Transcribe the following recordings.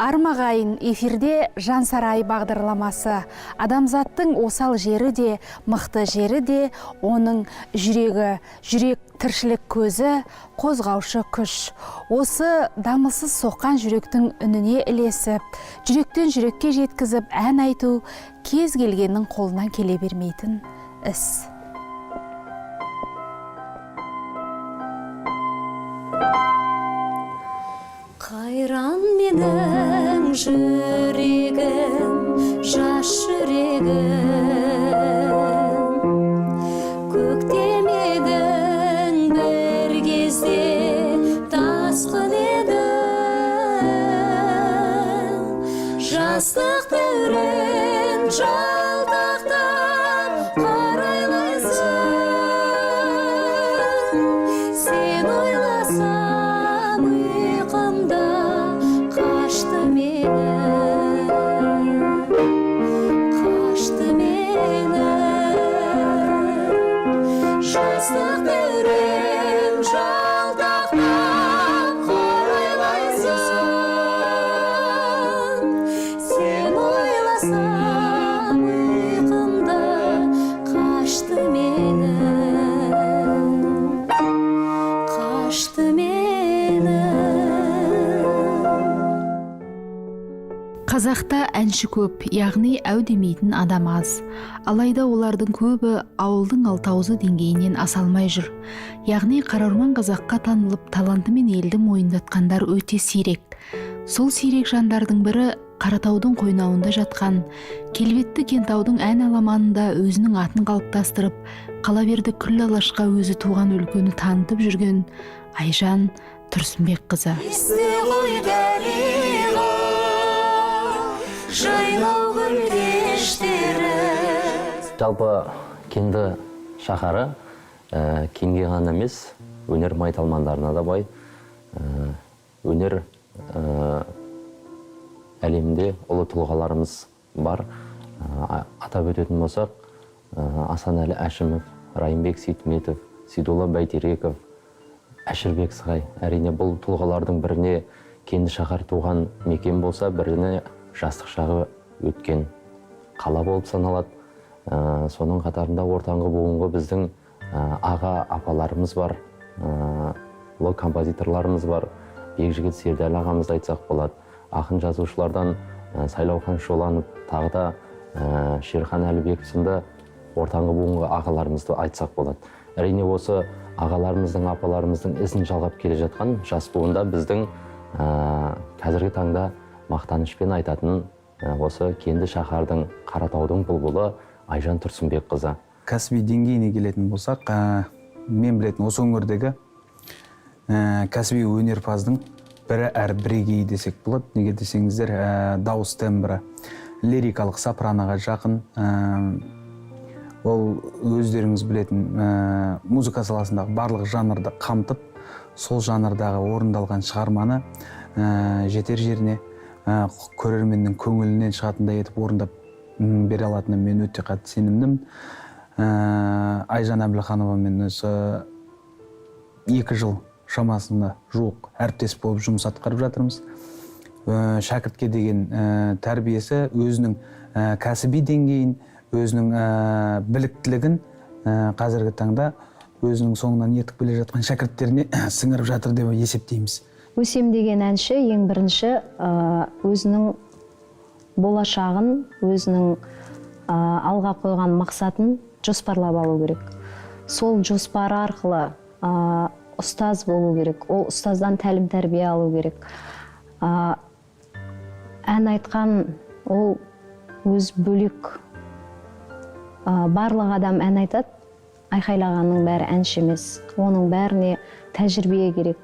Армағайын эфирде Жан сарайы бағдарламасы. Адамзаттың осал жері де, мықты жері де, оның жүрегі, жүрек тіршілік көзі, қозғаушы күш. Осы дамылсыз соққан жүректің үніне ілесіп, жүректен жүрекке жеткізіп ән айту кез келгеннің қолынан келе бермейтін іс. Қайран менің жүрегім, жас жүрегім, көктем едің бір кезде тасқын едің, жастық дәурен жалтақтап қарайлайсың, сен ойласам ұйқымда қашты мені, жастық дәурен жалтақтап қарайлайсың, сен ойласам ұйқымда қашты мені. Қазақта әнші көп, яғни әу демейтін адам аз. Алайда олардың көбі ауылдың алтаузы деңгейінен аса алмай жүр. Яғни қараурман қазаққа танылып, талантымен елді мойындатқандар өте сирек. Сол сирек жандардың бірі Қаратаудың қойнауында жатқан, келбетті Кентаудың ән аламанында өзінің атын қалыптастырып, қала берді күллі алашқа өзі туған өлкені танытып жүрген Айжан Тұрсынбек қызы. Жалпы Кенді шаһары кенге ғана емес, өнер майталмандарына да бай. Өнер әлемде ұлы тұлғаларымыз бар. Атап өтетін болсақ, Асанәлі Әшімов, Райымбек Сейтметов, Сейдолла Бәйтереков, Әшірбек Сығай. Әрине бұл тұлғалардың біріне Кенді шаһар туған мекен болса, біріне жастық шағы өткен қала болып саналады. Соның қатарында ортаңғы буынғы біздің аға апаларымыз бар, ұлы композиторларымыз бар. Бекжігіт Сердәлі ағамызды айтсақ болады. Ақын жазушылардан Сайлаухан Шоланов, тағы да Шерхан Әлібеков сынды ортаңғы буынғы ағаларымызды айтсақ болады. Әрине осы ағаларымыздың, апаларымыздың ізін жалғап келе жатқан жас буында біздің қазіргі таңда мақтанышпен айтатын осы Кенді шаһардың Қаратаудың бұлбұлы Айжан Тұрсынбек қызы. Кәсіби деңгейіне келетін болсақ, мен білетін осы өңірдегі кәсіби өнерпаздың бірі әрі бірегейі десек болады. Неге десеңіздер, дауыс тембрі лирикалық сопраноға жақын. Ол өздеріңіз білетін музыка саласындағы барлық жанрды қамтып, сол жанрдағы орындалған шығарманы жетер жеріне көрерменнің көңілінен шығатындай етіп орындап бере алатынына мен өте қатты сенімдім. Айжан Әбілхановамен осы 2 жыл шамасында жуық әріптес болып жұмыс атқарып жатырмыз. Шәкіртке деген тәрбиесі өзінің кәсіби деңгейін, өзінің біліктілігін қазіргі таңда өзінің соңынан ертіп келе жатқан шәкірттеріне сіңіріп жатыр деп есептейміз. Өсем деген әнші ең бірінші өзінің болашағын, өзінің алға қойған мақсатын жоспарлап алу керек. Сол жоспары арқылы ұстаз болу керек. Ол ұстаздан тәлім тәрбие алу керек. Ән айтқан ол өз бөлек. Барлық адам ән айтады, айқайлағанның бәрі әнші емес. Оның бәріне тәжірибе керек,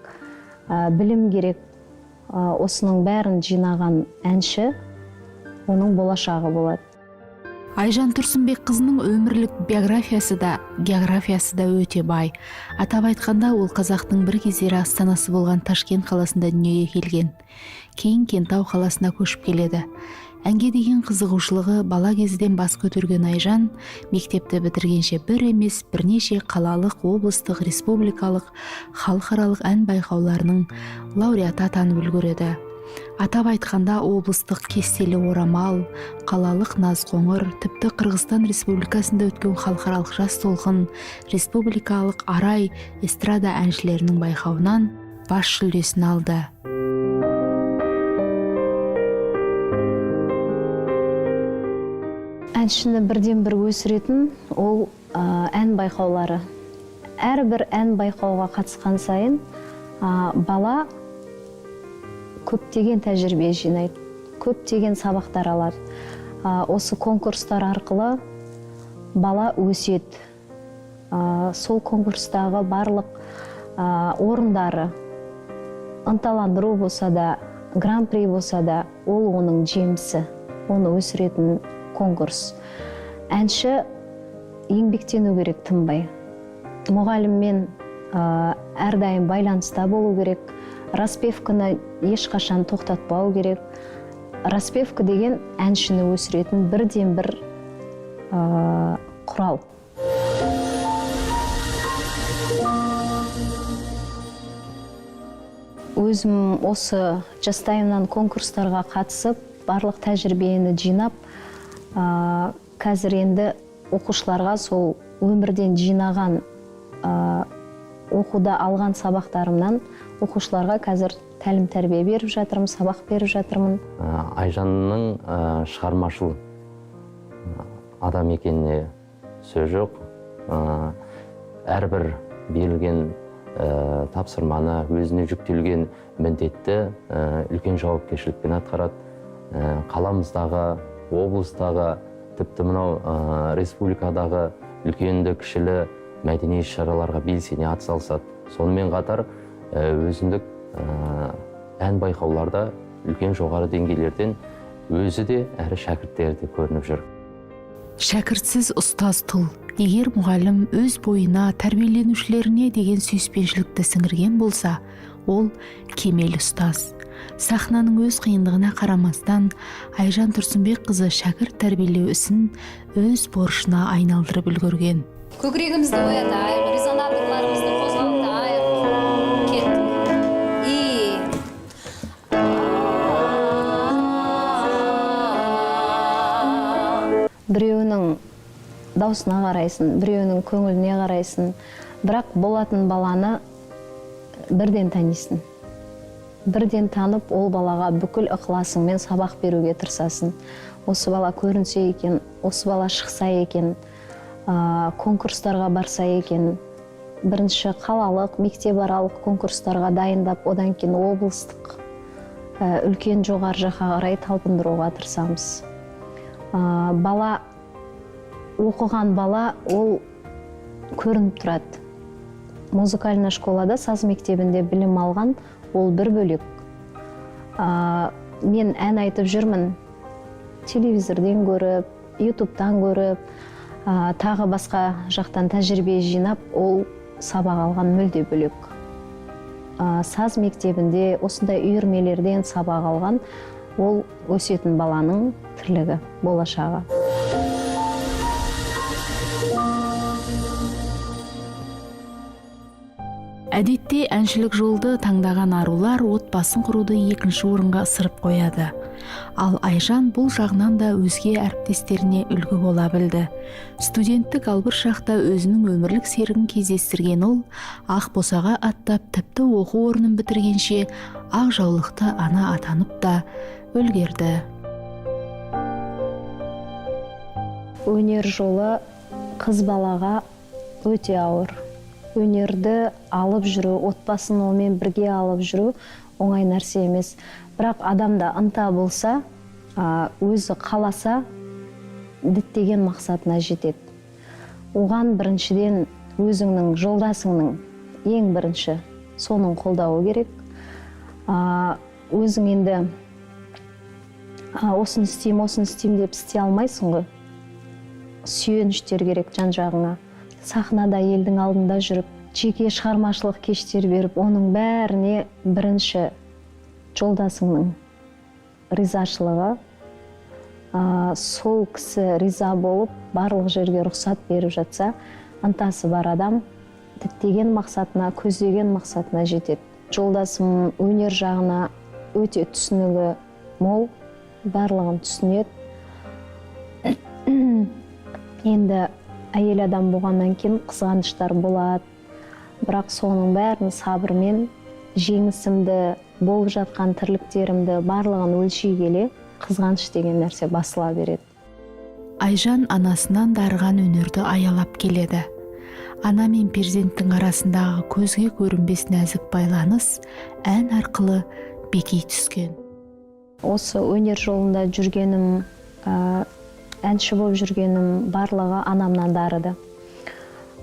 білім керек. Осының бәрін жинаған әнші оның болашағы болады. Айжан Тұрсынбек қызының өмірлік биографиясы да, географиясы да өте бай. Атап айтқанда, ол қазақтың бір кездері астанасы болған Ташкент қаласында дүниеге келген. Кейін Кентау қаласына көшіп келеді. Әнге деген қызығушылығы бала кезден бас көтерген Айжан мектепті бітіргенше бір емес бірнеше қалалық, облыстық, республикалық, халықаралық ән байқауларының лауреаты атанып үлгереді. Атап айтқанда облыстық кестелі орамал, қалалық назқоңыр, тіпті Қырғызстан Республикасында өткен халықаралық жас толқын, республикалық арай эстрада әншілерінің байқауынан бас жүлдесін алды. Әншіні бірден бір өсіретін ол ән байқаулары. Әрбір ән байқауға қатысқан сайын бала көптеген тәжірибе жинайды, көптеген сабақтар алады. Осы конкурстар арқылы бала өседі. Сол конкурстағы барлық орындары, ынталандыру болса да, гран-при болса да, ол оның жемісі, оны өсіретін конкурс. Әнші еңбектену керек тынбай. Мұғаліммен әрдайым байланыста болу керек. Распевканы ешқашан тоқтатпау керек. Распевка деген әншіні өсіретін бірден бір құрал. Өзім осы жастайымнан конкурстарға қатысып, барлық тәжірибені жинап, қазір енді оқушыларға сол өмірден жинаған оқуда алған сабақтарымнан оқушыларға қазір тәлім тәрбие беріп жатырмын, сабақ беріп жатырмын. Айжанның шығармашыл адам екеніне сөз жоқ. Әрбір берілген тапсырманы, өзіне жүктелген міндетті үлкен жауапкершілікпен атқарады. Қаламыздағы, облыстағы, тіпті мынау республикадағы үлкенді кішілі мәдени іс-шараларға белсене атсалысады. Сонымен қатар өзіндік ән байқауларда үлкен жоғары деңгейлерден өзі де әрі шәкірттері де көрініп жүр. Шәкіртсіз ұстаз тұл. Егер мұғалім өз бойына тәрбиеленушілеріне деген сүйіспеншілікті сіңірген болса, ол кемел ұстаз. Сахнаның өз қиындығына қарамастан, Айжан Тұрсынбек қызы шәкірт тәрбиелеу ісін өз борышына айналдырып үлгерген. Көкірегімізді оятайық, резонаторларымызды қозғалтайық. Кеттік. Біреуінің даусына қарайсың, біреуінің көңіліне қарайсың, бірақ болатын баланы бірден танисың. Бірден танып, ол балаға бүкіл ықыласыңмен сабақ беруге тырысасың. Осы бала көрінсе екен, осы бала шықса екен, конкурстарға барса екен, бірінші қалалық, мектепаралық конкурстарға дайындап, одан кейін облыстық, үлкен жоғары жаққа қарай талпындыруға тырысамыз. Бала, оқыған бала, ол көрініп тұрады. Музыкальный школада, саз мектебінде білім алған, ол бір бөлек. Мен ән айтып жүрмін, телевизорден көріп, ютубтан көріп, тағы басқа жақтан тәжірибе жинап, ол сабақ алған мүлде бөлек. Саз мектебінде осындай үйірмелерден сабақ алған, ол өсетін баланың тірлігі, болашағы. Әдетте әншілік жолды таңдаған арулар отбасын құруды екінші орынға ысырып қояды. Ал Айжан бұл жағынан да өзге әріптестеріне үлгі бола білді. Студенттік албыр шақта өзінің өмірлік серігін кездестірген ол, ақ босаға аттап, тіпті оқу орнын бітіргенше ақ жаулықты ана атанып та үлгерді. Өнер жолы қыз балаға өте ауыр. Өнерді алып жүру, отбасын онымен бірге алып жүру оңай нәрсе емес. Бірақ адамда ынта болса, өзі қаласа, діттеген мақсатына жетеді. Оған біріншіден өзіңнің жолдасыңның ең бірінші соның қолдауы керек. Өзің енді осын істейм деп істей алмайсың ғой. Сүйеніштер керек жан-жағыңа. Сахнада елдің алдында жүріп, жеке шығармашылық кештер беріп, оның бәріне бірінші жолдасыңның ризашылығы, сол кісі риза болып, барлық жерге рұқсат беріп жатса, ынтасы бар адам діттеген мақсатына, көздеген мақсатына жетеді. Жолдасым өнер жағына өте түсінігі мол, барлығын түсінеді. Енді әйел адам болғаннан кейін қызғаныштар болады, бірақ соның бәрін сабырмен жеңісімді, болып жатқан тірліктерімді барлығын өлшей келе қызғаныш деген нәрсе басыла береді. Айжан анасынан дарыған өнерді аялап келеді. Ана мен перзенттің арасындағы көзге көрінбес нәзік байланыс ән арқылы бекей түскен. Осы өнер жолында жүргенім, әнші болып жүргенім барлығы анамнан дарыды.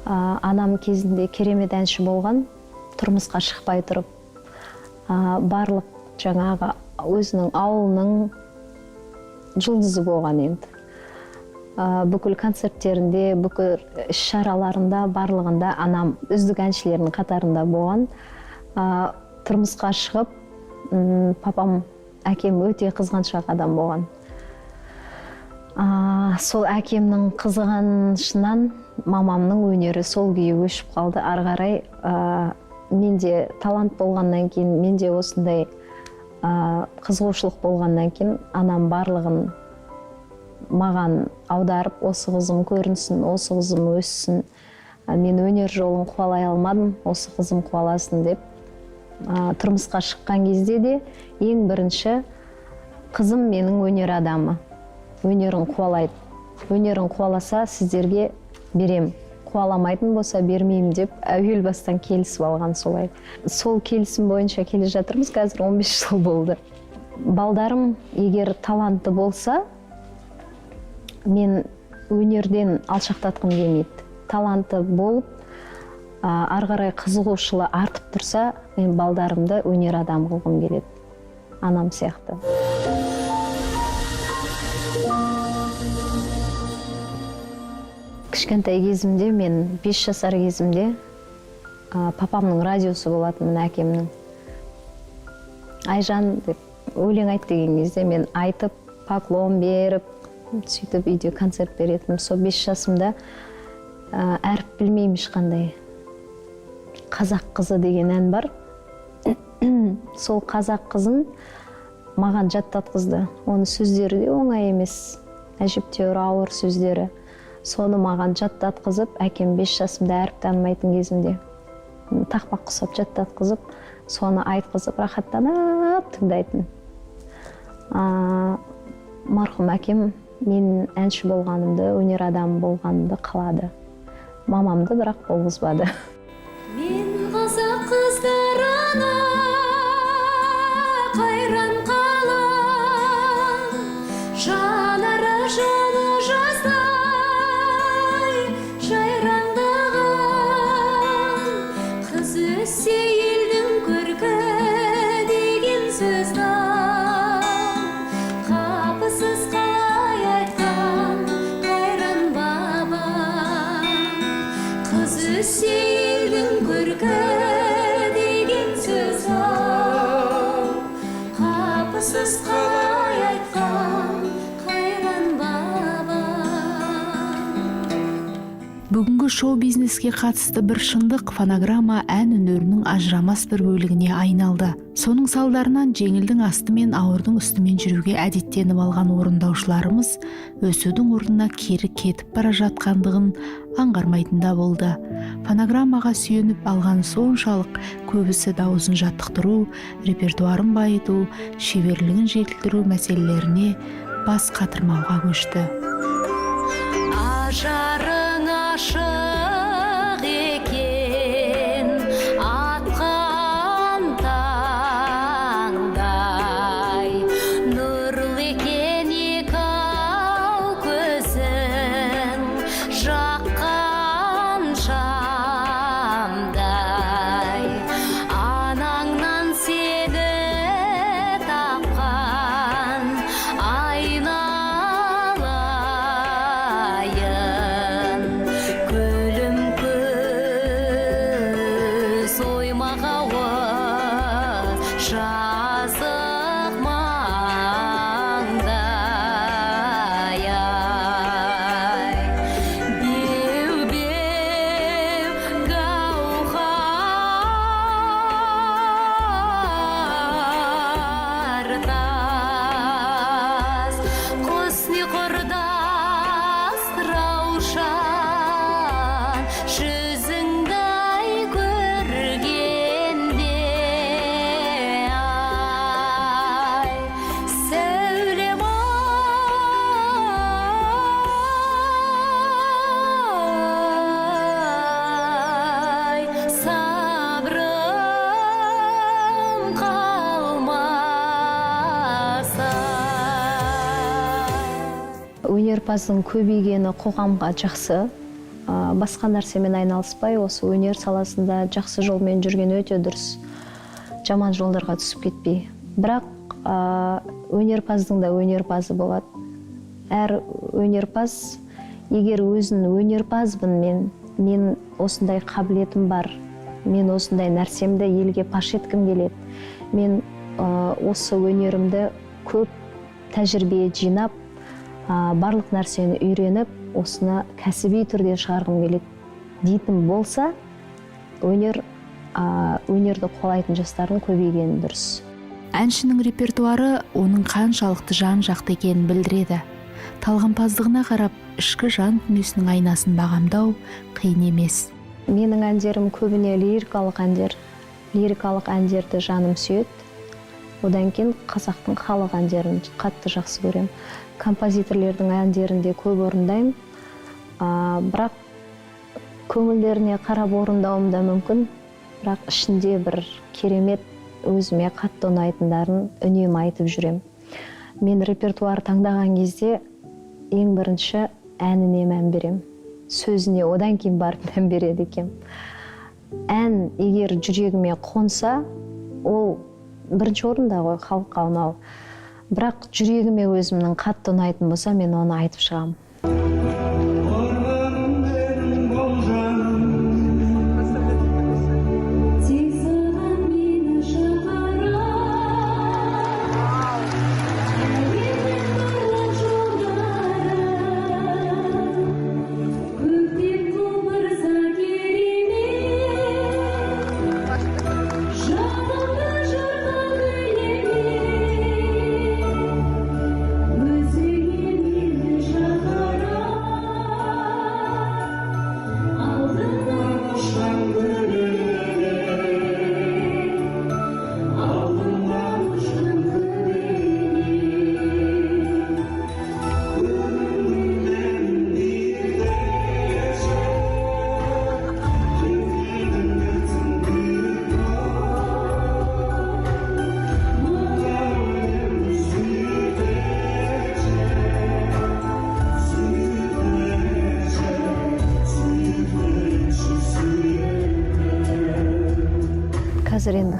Анам кезінде керемет әнші болған, тұрмысқа шықпай тұрып, барлық жаңағы өзінің ауылының жұлдызы болған енді. Бүкіл концерттерінде, бүкіл іс-шараларында, барлығында анам үздік әншілердің қатарында болған. Тұрмысқа шығып, папам, әкем өте қызғаншақ адам болған. Сол әкемнің қызғанышынан мамамның өнері сол күйі өшіп қалды. Ары қарай менде талант болғаннан кейін, менде осындай қызығушылық болғаннан кейін анам барлығын маған аударып, осы қызым көрінсін, осы қызым өссін, мен өнер жолын қуалай алмадым, осы қызым қуаласын деп. Тұрмысқа шыққан кезде де ең бірінші қызым менің өнер адамы, өнерін қуалайды. Өнерін қуаласа сіздерге берем, қуаламайтын болса бермеймін деп әуел бастан келісіп алған солай. Сол келісім бойынша келе жатырмыз, қазір 15 жыл болды. Балдарым егер талантты болса, мен өнерден алшақтатқым келмейді. Таланты болып, ары қарай қызығушылығы артып тұрса, мен балдарымды өнер адам қылғым келеді. Анам сияқты. Кішкентай кезімде, мен 5 жасар кезімде, папамның радиосы болатын, әкемнің. Айжан деп өлең айт деген кезде мен айтып, поклон беріп, сөйтіп үйде концерт беретінмін. Сол 5 жасымда әріп білмеймін ешқандай. Қазақ қызы деген ән бар. Сол қазақ қызын маған жаттатқызды. Оның сөздері де оңай емес. Әжептәуір ауыр сөздері. Соны маған жаттатқызып, әкем 5 жасымда әріп танымайтын кезімде тақпақ құсап жаттатқызып, соны айтқызып, рахаттанып тыңдайтын. Марқұм әкем мен әнші болғанымды, өнер адамы болғанымды қалады. Мамамды бірақ болғызбады. Мен қазақ қыздарына қайран қалам, жанары жаны жаздай жайраңдаған, қыз өссе елдің көркі деген сөзді қапысыз қалай айтқан қайран баба. Қыз өссе елдің көркі деген сөз қапысыз қалай айтқан қайран баба. Бүгінгі шоу-бизнеске қатысты бір шындық фонограмма ән өнерінің ажырамас бір бөлігіне айналды. Соның салдарынан жеңілдің асты мен ауырдың үстімен жүруге әдеттеніп алған орындаушыларымыз өсудің орнына кері кетіп бара жатқандығын аңғармайтында болды. Фонограммаға сүйеніп алған соншалық көбісі дауысын жаттықтыру, репертуарын байыту, шеберлігін жетілдіру мәселелеріне бас қатырмауға көшті. Ажарың ашық екен, атқан таңдай, нұрлы екен екі-ау көзің, жаққан шамдай. Анаңнан сені тапқан айналайын, өнерпаздың көбейгені қоғамға жақсы. Басқа нәрсемен айналыспай, осы өнер саласында жақсы жолмен жүрген өте дұрыс. Жаман жолдарға түсіп кетпей. Бірақ өнерпаздың да өнерпазы болады. Әр өнерпаз, егер өзін өнерпазбын, мен осындай қабілетім бар, мен осындай нәрсемді елге паш еткім келеді, мен осы өнерімді көп тәжірибе жинап, барлық нәрсені үйреніп, осыны кәсіби түрде шығарғым келеді дейтін болса, өнерді қолайтын жастардың көбейгені дұрыс. Әншінің репертуары оның қаншалықты жан-жақты екенін білдіреді. Талғампаздығына қарап, ішкі жан дүниесінің айнасын бағамдау қиын емес. Менің әндерім көбіне лирикалық әндер. Лирикалық әндерді жаным сүйеді. Одан кейін қазақтың халық әндерін қатты жақсы көрем. Композиторлердің әндерін де көп орындаймын. Бірақ көңілдеріне қарап орындауым да мүмкін. Бірақ ішінде бір керемет өзіме қатты ұнайтындарын үнемі айтып жүрем. Мен репертуар таңдаған кезде ең бірінші әніне мән берем. Сөзіне одан кейін барып мән береді екем. Ән егер жүрегіме қонса, ол бірінші орында ғой, халыққа ұнау. Бірақ жүрегіме өзімнің қатты ұнайтын болса, мен оны айтып шығамын. Қазір енді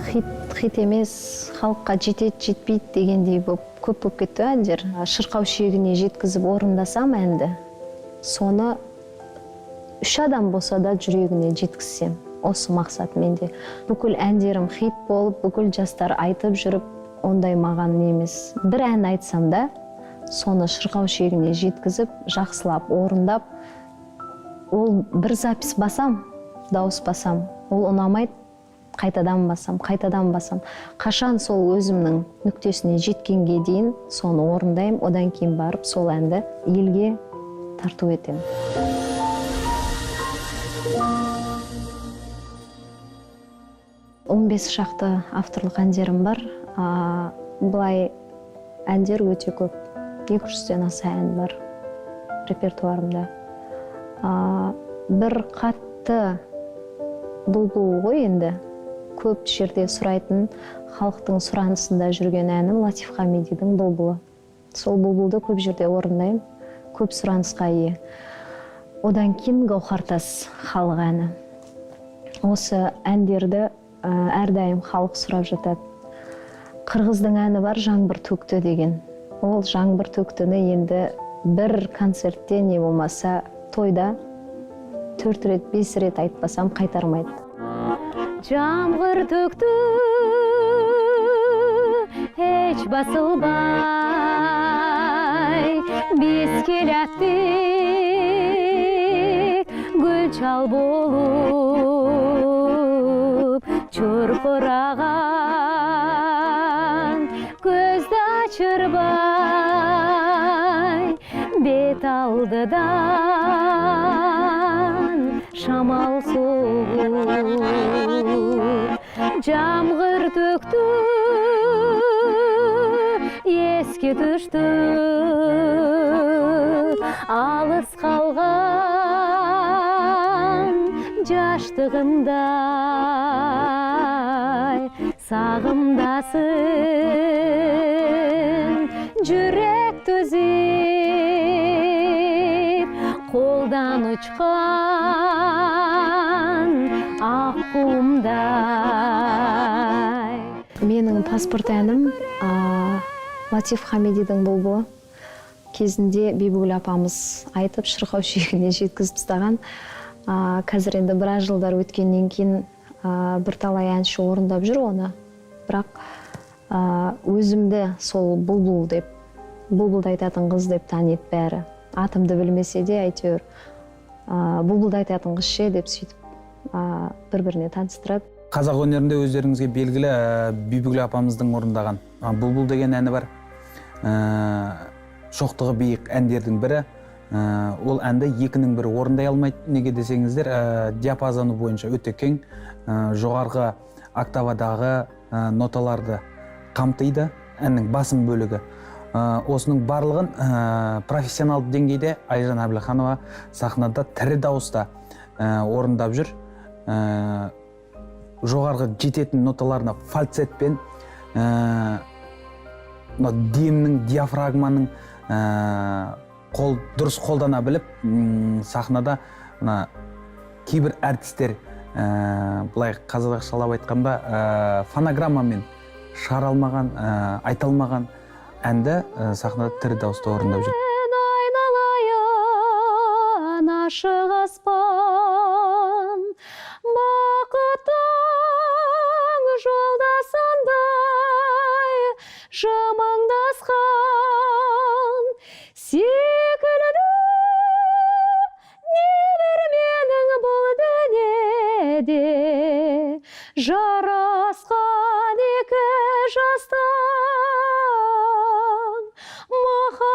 хит емес, халыққа жетеді, жетпейді дегендей көп болып кетті әндер. Шырқау шегіне жеткізіп орындасам әнді, соны 3 адам болса да жүрегіне жеткізсем, осы мақсат менде. Бүкіл әндерім хит болып, бүкіл жастар айтып жүріп, ондай маған емес. Бір ән айтсам да, соны шырқау шегіне жеткізіп, жақсылап, орындап, ол бір запись басам, дауыс басам, ол ұнамайды, қайтадан басам. Қашан сол өзімнің нүктесіне жеткенге дейін соны орындаймын, одан кейін барып сол әнді елге тарту етемін. Он 15 шақты авторлық әндерім бар. Бұлай әндер өте көп. 200-ден аса ән бар репертуарымда. Бір қатты бұлбұл ғой енді. Көп жерде сұрайтын, халықтың сұранысында жүрген әнім Латиф Хамидидің бұлбұлы. Сол бұлбұлды көп жерде орындаймын, көп сұранысқа ие. Одан кейін Гаухартас халық әні. Осы әндерді әрдайым халық сұрап жатады. Қырғыздың әні бар, жаңбыр төкті деген. Ол жаңбыр төктіні енді бір концертте не болмаса тойда 4 рет, 5 рет айтпасам қайтармайды. Жаңбыр төкті, еч басылбай, біз келәттік, гүл чал болып, чұрқыраған, көзді ашырбай, бет алдыдан шамал соғып. Жаңбыр төкті, еске түшті, алыс қалған жаштығымдай сағымдасын жүрек төзеп. қолдан ұшқан аққуымдай. Менің паспорт әнім Латиф Хамидидің бұлбұлы. Кезінде Бибігүл апамыз айтып шырқау шегіне жеткізіп тастаған. Қазір енді біраз жылдар өткеннен кейін бірталай әнші орындап жүр оны. Бірақ өзімді сол бұлбұл деп, бұлбұлды айтатын қыз деп таниды бәрі. Атымды білмесе де әйтеуір бұлбұлды айтатын қыз ше деп сөйтіп бір-біріне таныстырады. Қазақ өнерінде өздеріңізге белгілі Бибігүл апамыздың орындаған «Бұлбұл» деген әні бар. Шоқтығы биік әндердің бірі. Ол әнді екінің бірі орындай алмайды. Неге десеңіздер, диапазоны бойынша өте кең, жоғарғы октавадағы ноталарды қамтиды, әннің басым бөлігі. Осының барлығын профессионалды деңгейде Айжан Әбілханова сахнада тірі дауыста орындап жүр. Жоғарғы жететін ноталарына фальцетпен, демнің, диафрагманың дұрыс қолдана біліп, сахнада кейбір әртістер, бұлай қазақшалап айтқанда, фонограммамен шығара алмаған, айта алмаған әнді сахнада тірі дауыста орындап жүр. Айналайын ашық аспан, бақытың жолдасындай жамандасқан секілді небір менің бұл дүниеде жарасқан екі жастан махаббаты.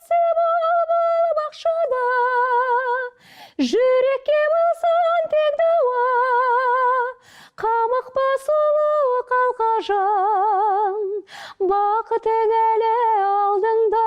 Өтсе бұлбұл бақшада, жүрекке болсын тек дауа, қамықпа сұлу қалқажан, бақытың әлі алдыңда.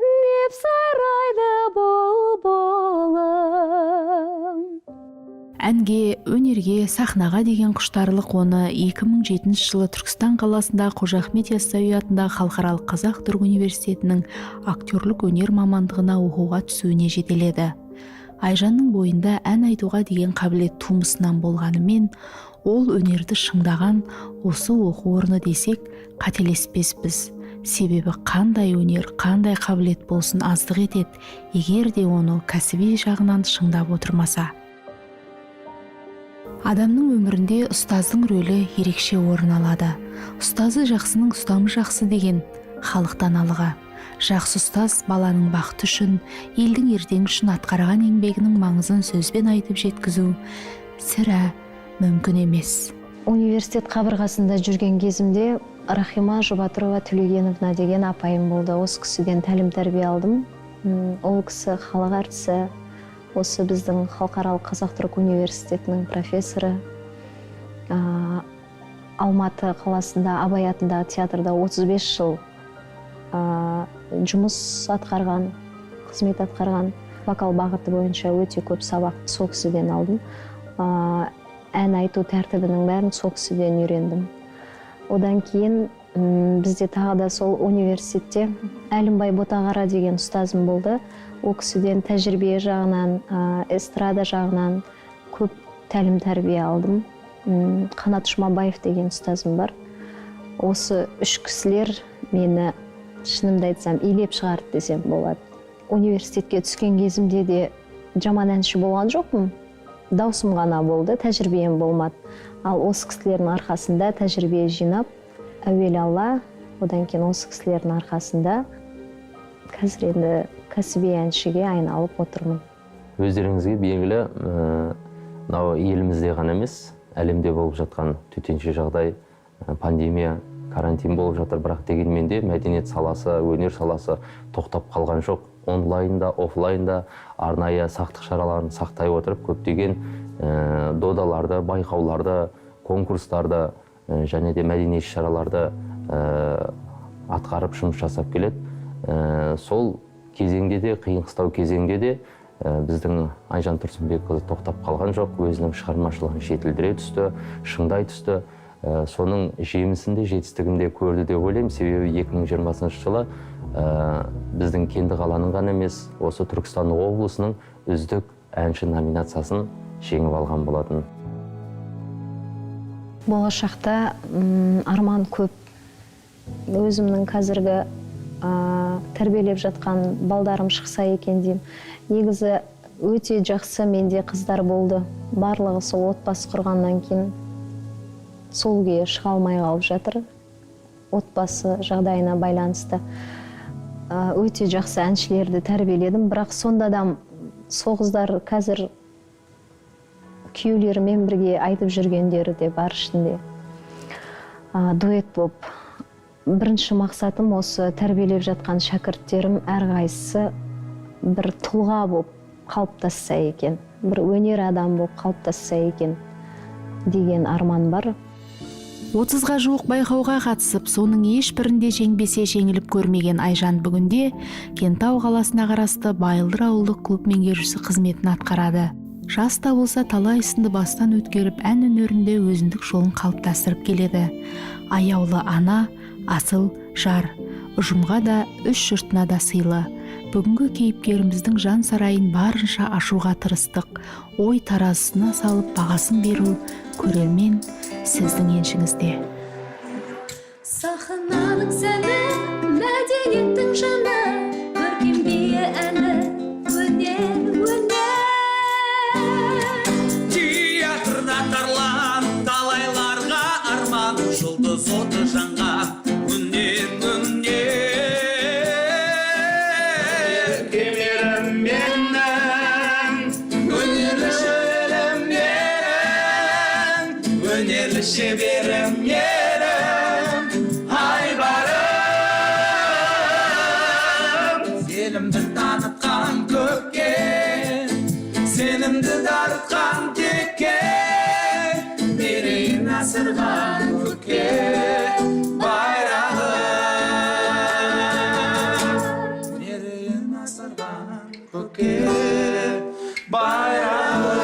Деп сайрайды бұлбұлым. Әнге, өнерге, сахнаға деген құштарлық оны 2007 жылы Түркістан қаласында Қожа Ахмет Яссауи атындағы Халықаралық Қазақ-Түрік университетінің актерлік өнер мамандығына оқуға түсуіне жетеледі. Айжанның бойында ән айтуға деген қабілет тумысынан болғанымен, ол өнерді шыңдаған осы оқу орны десек, қателеспеспіз. Себебі қандай өнер, қандай қабілет болсын аздық етеді, егер де оны кәсіби жағынан шыңдап отырмаса. Адамның өмірінде ұстаздың рөлі ерекше орын алады. Ұстазы жақсының ұстамы жақсы деген халықтан алғы. Жақсы ұстаз баланың бақыты үшін, елдің ертеңі үшін атқарған еңбегінің маңызын сөзбен айтып жеткізу сірә мүмкін емес. Университет қабырғасында жүрген кезімде Рахима Жұбатырова Төлегеновна деген апайым болды. Осы кісіден тәлім тәрбие алдым. Ол кісі халық әртісі, осы біздің халықаралық Қазақ-Түрік университетінің профессоры. Алматы қаласында Абай атындағы театрда 35 жыл жұмыс атқарған, қызмет атқарған. Вокал бағыты бойынша өте көп сабақты сол кісіден алдым. Ән айту тәртібінің бәрін сол кісіден үйрендім. Одан кейін бізде тағы да сол университетте Әлімбай Ботағара деген ұстазым болды. Ол кісіден тәжірибе жағынан, эстрада жағынан көп тәлім тәрбие алдым. Қанат Жұмабаев деген ұстазым бар. Осы үш кісілер мені, шынымды айтсам, илеп шығарды десем болады. Университетке түскен кезімде де жаман әнші болған жоқпын. Даусым ғана болды, тәжірибем болмады. Ал осы кісілердің арқасында тәжірибе жинап, әуелі Алла, одан кейін осы кісілердің арқасында қазір енді кәсіби әншіге айналып отырмын. Өздеріңізге белгілі, мынау елімізде ғана емес, әлемде болып жатқан төтенше жағдай, пандемия, карантин болып жатыр, бірақ дегенмен де мәдениет саласы, өнер саласы тоқтап қалған жоқ. Онлайнда, офлайнда арнайы сақтық шараларын сақтай отырып, көптеген додаларда, байқауларда, конкурстарда және де мәдени іс-шараларда атқарып жұмыс жасап келеді. Сол кезеңде де, қиын-қыстау кезеңде де біздің Айжан Тұрсынбекқызы тоқтап қалған жоқ, өзінің шығармашылығын жетілдіре түсті, шыңдай түсті. Соның жемісінде, жетістігінде көрді деп ойлаймын. Себебі 2020 жылы біздің Кенді қаланың ғана емес, осы Түркістан облысының үздік әнші номинациясын жеңіп алған болатын. Болашақта арман көп. Өзімнің қазіргі тәрбиелеп жатқан балдарым шықса екен деймін. Негізі өте жақсы менде қыздар болды. Барлығы сол отбасы құрғаннан кейін сол күйі шыға алмай қалып жатыр. Отбасы жағдайына байланысты. Өте жақсы әншілерді тәрбиеледім, бірақ сонда да сол қыздар қазір күйеулерімен бірге айтып жүргендері де бар ішінде. Дуэт болып. Бірінші мақсатым осы тәрбиелеп жатқан шәкірттерім әрқайсысы бір тұлға болып қалыптасса екен, бір өнер адам болып қалыптасса екен деген арман бар. 30-ға жуық байқауға қатысып, соның ешбірінде жеңбесе жеңіліп көрмеген Айжан бүгінде Кентау қаласына қарасты Байылдыр ауылдық клуб меңгерушісі қызметін атқарады. Жаста болса талай сынды бастан өткеріп, ән өнерінде өзіндік жолын қалыптастырып келеді. Аяулы ана, асыл жар, ұжымға да, үш жұртына да сыйлы. Бүгінгі кейіпкеріміздің жан сарайын барынша ашуға тырыстық. Ой таразысына салып бағасын беру көрермен сіздің еншіңізде. Сахнаның сәні, мәдениеттің жаны, көркем бие әні, өнер. Театрда тарлан, талайларға арман, жұлдыз оты жанған, өнер. Кемерім менің, өнерлі шеберім ерім, айбарым. Сенімді танытқан көкке, сенімді дарытқан текке, мерейін асырған көкке байрағым. Мерейін асырған көкке байрағым.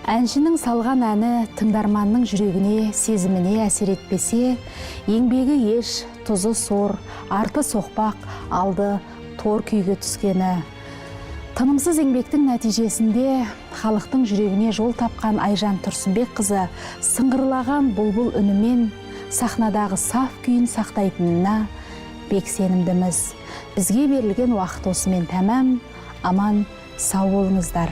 Әншінің салған әні тыңдарманның жүрегіне, сезіміне әсер етпесе, еңбегі еш, тұзы сор, арты соқпақ, алды тор күйге түскені. Тынымсыз еңбектің нәтижесінде халықтың жүрегіне жол тапқан Айжан Тұрсынбекқызы сыңғырлаған бұлбұл үнімен сахнадағы саф күйін сақтайтынына бек сенімдіміз. Бізге берілген уақыт осымен тәмам. Аман, сау болыңыздар.